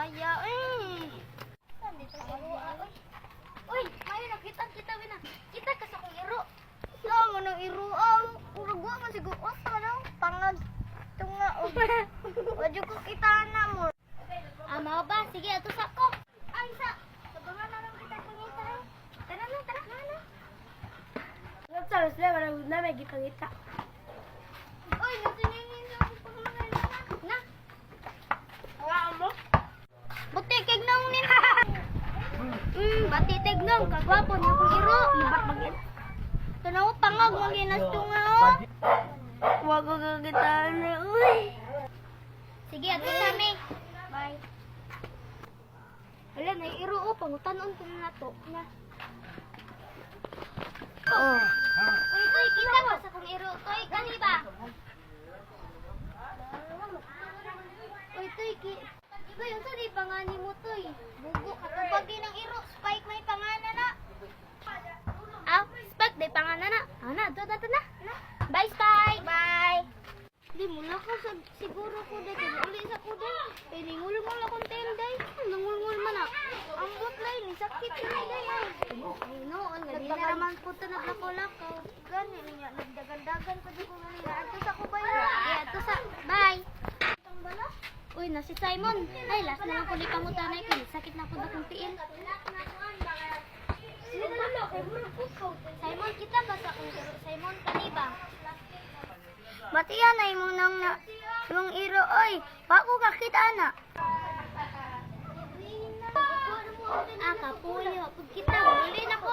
Maya, eh. Saan dito si Iro? Uy, Maya, nakita na. Kita ka sa kong iro. Saan mo nang iro? Uragwa man siguro. Ano? Pangag. Tunga. Wadyo ko kita na mo. Mao ba? Sige, ato sa ko. Ay, sa. Sabangan na lang kita pangita. Tara na. Nagsaros lang, walang na may gipangita. Uy, natiningin lang ko mga na. Wala mo? Butikig nang nin. Batitig nang kagwapo niya kong iro. Libat magin. Tanaw pangag maginas tunga oh. Huwag ko kagitaan na, uy. Sige, ato sa me. Bye. Hala, na iro oh, pangutanon ko na to. Na. Oh. Uy, toy, kita ba sa kong iro? Toy, kani ba? Uy, toy, Toy, yung saan pangani mo, toy? Bugo, katubagi ng iro. Spike may pangana na. Spike, day pangana na. Dato na. Bye, Spike. Bye. Di mula ko siguro ko day. Kaya uli sa ko day. Kaya ningul-ngul akong tenday. Nangul-ngul man na. Ang butlay, ni sakit na day. Ay, no, ang ganina naman po ito naglakaw-lakaw. Gani niya, nagdagan-dagan pa di ko ganina. Ato sa ko ba yun? Ato sa, bye. Uy, na si Simon. Ay, last na lang ko di pangutanay ko. Sakit na po na kong tiil. Simon, kita ba sa kong iro? Simon, kaniba? Batiyan na yung nang na yung iro, oy. Bako kakita na. Kapuyo. Pag kita, muli na ko